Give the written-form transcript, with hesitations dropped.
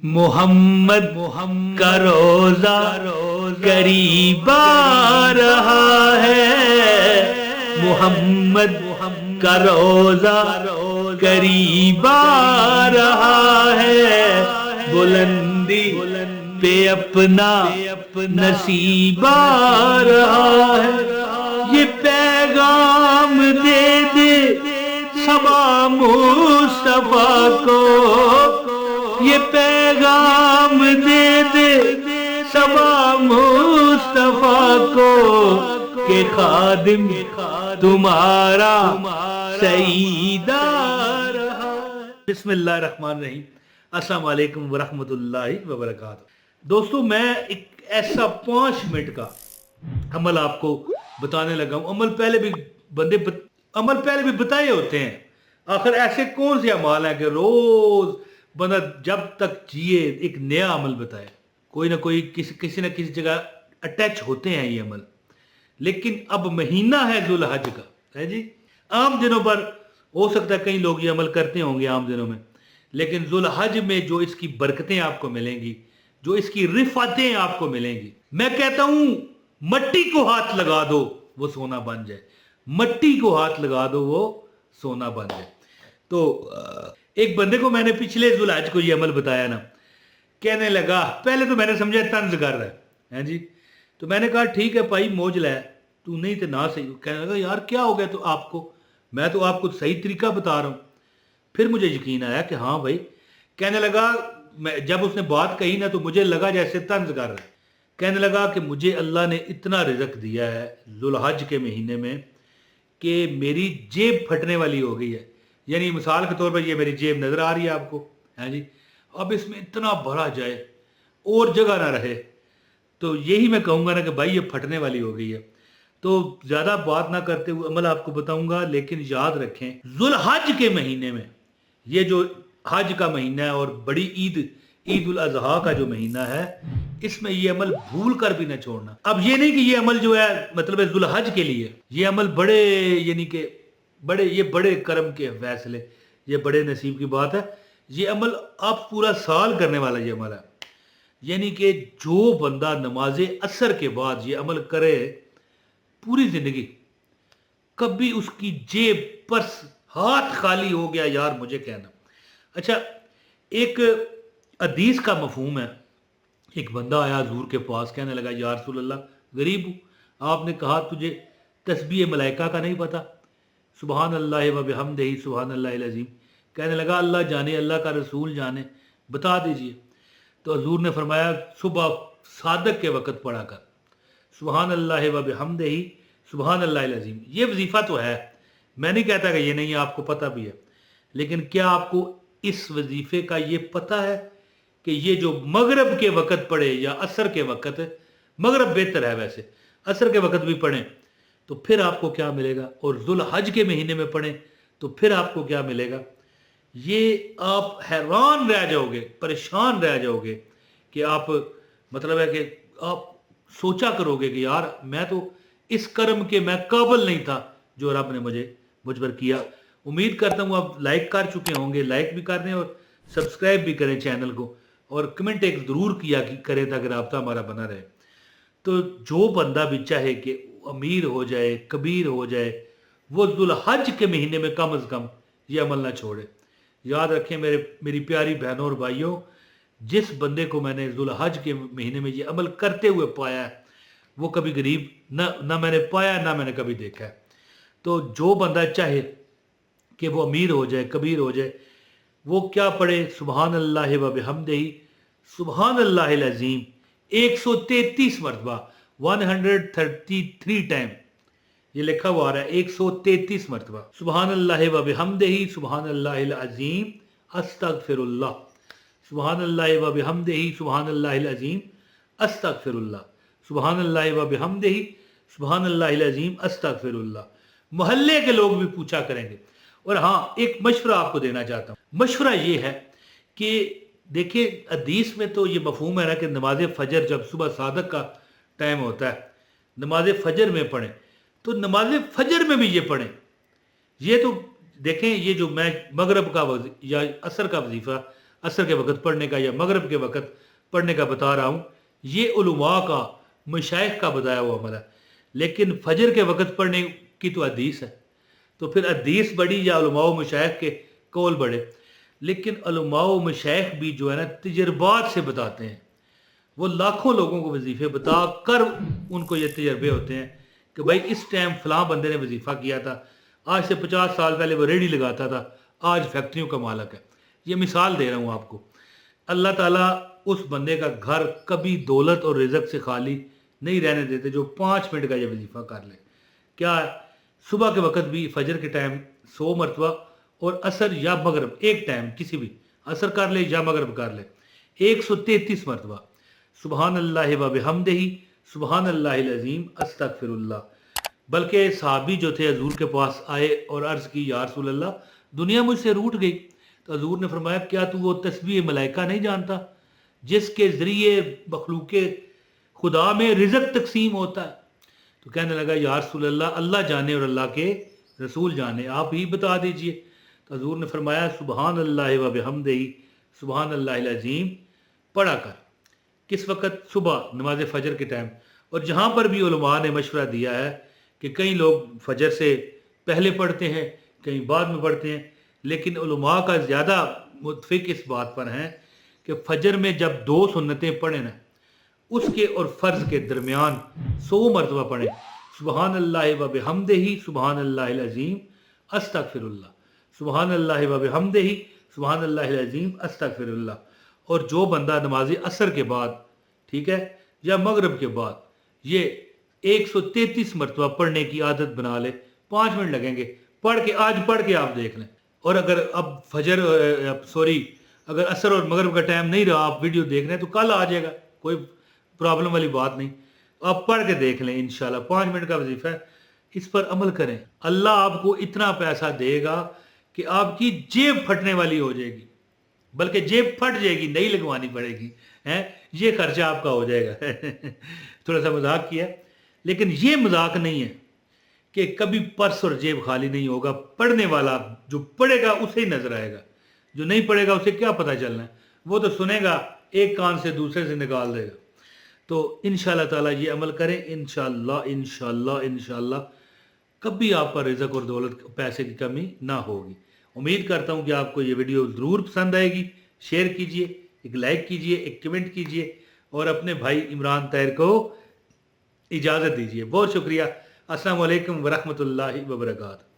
मोहम्मद का रोजा करीब आ रहा है। मोहम्मद का रोजा करीब आ रहा है। बुलंदी पे अपना नसीब आ रहा है। ये पैगाम दे दे सबा मुस्तफा को, ये पैगाम दे दे सबा मुस्तफा को कि खादिम तुम्हारा सईदा रहा। बिस्मिल्लाहिर्रहमानिर्रहीम। अस्सलाम वालेकुम वरहमतुल्लाहि वबरकातुहू। दोस्तों, मैं एक ऐसा 5 मिनट का अमल आपको बताने लगा हूँ। अमल पहले भी बताए होते हैं। आखिर ऐसे कौन से अमाल हैं कि रोज बंदा जब तक जिए एक नया अमल बताए। कोई ना कोई किसी ना किसी जगह अटैच होते हैं ये अमल। लेकिन अब महीना है जुल्हज का, है जी। आम दिनों पर हो सकता है कई लोग ये अमल करते होंगे आम दिनों में, लेकिन जुल्हज में जो इसकी बरकतें आपको मिलेंगी, जो इसकी रिफातें आपको मिलेंगी, मैं कहता हूं मट्टी को हाथ लगा दो वो सोना बन जाए। मट्टी को हाथ लगा दो वो सोना बन जाए। तो एक बंदे को मैंने पिछले जुल्हज को ये अमल बताया ना, कहने लगा, पहले तो मैंने समझा तंज कर रहा है जी। तो मैंने कहा ठीक है भाई, मौज लै, तू नहीं तो ना सही। कहने लगा यार क्या हो गया तो आपको, मैं तो आपको सही तरीका बता रहा हूँ। फिर मुझे यकीन आया कि हाँ भाई। कहने लगा, जब उसने बात कही ना तो मुझे लगा जैसे तंज कर रहा है। कहने लगा कि मुझे अल्लाह ने इतना रिज़्क दिया है जुल्हज के महीने में कि मेरी जेब फटने वाली हो गई है। यानी मिसाल के तौर पर ये मेरी जेब नज़र आ रही है आपको, है जी। अब इसमें इतना भरा जाए और जगह ना रहे, तो यही मैं कहूँगा ना कि भाई ये फटने वाली हो गई है। तो ज़्यादा बात ना करते हुए अमल आपको बताऊँगा, लेकिन याद रखें जुल्हज के महीने में, ये जो हज का महीना है और बड़ी ईद उल अज़हा का जो महीना है, इसमें ये अमल भूल कर भी ना छोड़ना। अब ये नहीं कि ये अमल जो है मतलब जुल्हज के लिए, ये अमल बड़े यानी कि बड़े कर्म के फैसले, ये बड़े नसीब की बात है। ये अमल आप पूरा साल करने वाला ये अमल है। यानी कि जो बंदा नमाज असर के बाद ये अमल करे, पूरी जिंदगी कभी उसकी जेब पर्स हाथ खाली हो गया यार मुझे कहना। अच्छा, एक हदीस का मफहूम है। एक बंदा आया हुजूर के पास, कहने लगा या रसूल अल्लाह, गरीब हूँ, आपने कहा तुझे तस्बीह मलाइका का नहीं पता, सुबहान अल्लाह व बिहम्दिही सुबहान अल्लाहिल अज़ीम। कहने लगा अल्लाह जाने, अल्लाह का रसूल जाने, बता दीजिए। तो हुजूर ने फरमाया सुबह सादक के वक़्त पढ़ा कर, सुबहान अल्लाह व बिहम्दिही सुबहान अल्लाहिल अज़ीम। ये वजीफ़ा तो है, मैं नहीं कहता कि ये नहीं, आपको पता भी है। लेकिन क्या आपको इस वजीफ़े का ये पता है कि ये जो मगरब के वक़्त पढ़े या असर के वक़्त, मगरब बेहतर है वैसे, असर के वक़्त भी पढ़ें तो फिर आपको क्या मिलेगा, और जुल्हज के महीने में पढ़ें तो फिर आपको क्या मिलेगा। ये आप हैरान रह जाओगे, परेशान रह जाओगे कि आप मतलब है कि आप सोचा करोगे कि यार मैं तो इस कर्म के मैं काबिल नहीं था जो रब ने मुझ पर किया। उम्मीद करता हूँ आप लाइक कर चुके होंगे, लाइक भी कर दें और सब्सक्राइब भी करें चैनल को, और कमेंट एक ज़रूर किया करें ताकि राब्ता हमारा बना रहे। तो जो बंदा भी चाहे कि अमीर हो जाए, कबीर हो जाए, वो जुल्हज के महीने में कम अज़ कम ये अमल ना छोड़े। याद रखें मेरी प्यारी बहनों और भाइयों, जिस बंदे को मैंने जुल्हज के महीने में ये अमल करते हुए पाया है, वो कभी गरीब ना मैंने पाया, ना मैंने कभी देखा है। तो जो बंदा चाहे कि वो अमीर हो जाए, कबीर हो जाए, वो क्या पढ़े, सुबहान अल्लाह व बिहम्दिही सुबहान अल्लाहिल अज़ीम 133 मरतबा, 133 टाइम ये लिखा हुआ आ रहा है, 133 मरतबा सुबहान अल्लाह व बिहम्दिही सुबहान अल्लाहिल अज़ीम अस्तगफिरुल्लाह, सुबहान अल्लाह व बिहम्दिही सुबहान अल्लाहिल अज़ीम अस्तगफिरुल्लाह, सुबहान अल्लाह व बिहम्दिही सुबहान अल्लाहिल अज़ीम अस्तगफिरुल्लाह। मोहल्ले के लोग भी पूछा करेंगे। और हाँ, एक मशवरा आपको देना चाहता हूँ। मशवरा ये है कि देखिए हदीस में तो ये मफहूम है ना कि नमाज फजर जब सुबह सादक का टाइम होता है, नमाज फजर में पढ़ें, तो नमाज फजर में भी ये पढ़ें। ये तो देखें, ये जो मैं मगरब का या असर का वजीफ़ा असर के वक्त पढ़ने का या मगरब के वक्त पढ़ने का बता रहा हूँ, ये उलमा का, मशाइख का बताया हुआ अमल है। लेकिन फजर के वक्त पढ़ने की तो हदीस है, तो फिर हदीस बड़ी या उलमा व मशाइख के कौल बड़े। लेकिन उलमा व मशाइख भी जो है ना तजर्बात से बताते हैं, वो लाखों लोगों को वजीफ़े बता कर उनको ये तजर्बे होते हैं कि भाई इस टाइम फ़लाँ बंदे ने वजीफ़ा किया था, आज से 50 साल पहले वो रेडी लगाता था, आज फैक्ट्रियों का मालिक है। ये मिसाल दे रहा हूँ आपको। अल्लाह ताला उस बंदे का घर कभी दौलत और रिज़्क़ से खाली नहीं रहने देते जो 5 मिनट का ये वजीफ़ा कर ले। क्या है, सुबह के वक्त भी फजर के टाइम 100 मरतबा और असर या मगरब एक टाइम किसी भी असर कर ले या मगरब कर ले 133 मरतबा सुबहान अल्लाह व बिहम्दिही सुबहान अल्लाहिल अज़ीम अस्तगफिरुल्लाह। बल्कि सहाबी जो थे हजूर के पास आए और अर्ज़ की, या रसूल अल्लाह, दुनिया मुझसे रूठ गई। तो हजूर ने फरमाया, क्या तू वो तस्बीह मलाइका नहीं जानता जिसके ज़रिए मखलूक खुदा में रिज़्क़ तकसीम होता है? तो कहने लगा, या रसूल अल्लाह, अल्लाह जाने और अल्लाह के रसूल जाने, आप ही बता दीजिए। तो हजूर ने फरमाया, सुबहान अल्लाह व बिहम्दिही सुबहान अल्लाहिल अज़ीम पढ़ा कर। किस वक्त? सुबह नमाज फ़जर के टाइम। और जहाँ पर भी उलमा ने मशवरा दिया है कि कई लोग फजर से पहले पढ़ते हैं, कहीं बाद में पढ़ते हैं, लेकिन उलमा का ज़्यादा मुतफ़िक इस बात पर हैं कि फ़जर में जब 2 सुन्नतें पढ़ें ना, उसके और फ़र्ज़ के दरमियान 100 मरतबा पढ़ें सुबहान अल्लाह व बिहम्दिही सुबहान अल्लाहिल अज़ीम अस्तगफिरुल्लाह, सुबहान अल्लाह व बिहम्दिही सुबहान अल्लाहिल अज़ीम अस्तगफिरुल्लाह। और जो बंदा नमाज असर के बाद, ठीक है, या मगरब के बाद ये 133 मरतबा पढ़ने की आदत बना ले, 5 मिनट लगेंगे, पढ़ के आज पढ़ के आप देख लें। और अगर अब फजर अगर असर और मगरब का टाइम नहीं रहा, आप वीडियो देख रहे हैं, तो कल आ जाएगा, कोई प्रॉब्लम वाली बात नहीं। आप पढ़ के देख लें इंशाल्लाह, 5 मिनट का वजीफा है, इस पर अमल करें। अल्लाह आपको इतना पैसा देगा कि आपकी जेब फटने वाली हो जाएगी, बल्कि जेब फट जाएगी, नई लगवानी पड़ेगी, हैं, ये खर्चा आपका हो जाएगा। थोड़ा सा मजाक किया, लेकिन ये मजाक नहीं है कि कभी पर्स और जेब खाली नहीं होगा। पढ़ने वाला जो पढ़ेगा उसे ही नजर आएगा, जो नहीं पढ़ेगा उसे क्या पता चलना है, वो तो सुनेगा, एक कान से दूसरे से निकाल देगा। तो इंशाअल्लाह ताला ये अमल करें, इंशाअल्लाह इंशाअल्लाह इंशाअल्लाह कभी आप पर रिज़्क़ और दौलत पैसे की कमी ना होगी। उम्मीद करता हूँ कि आपको ये वीडियो ज़रूर पसंद आएगी। शेयर कीजिए, एक लाइक कीजिए, एक कमेंट कीजिए और अपने भाई इमरान ताहिर को इजाज़त दीजिए। बहुत शुक्रिया। अस्सलामु अलैकुम वरहमतुल्लाहि वबरकातुहू।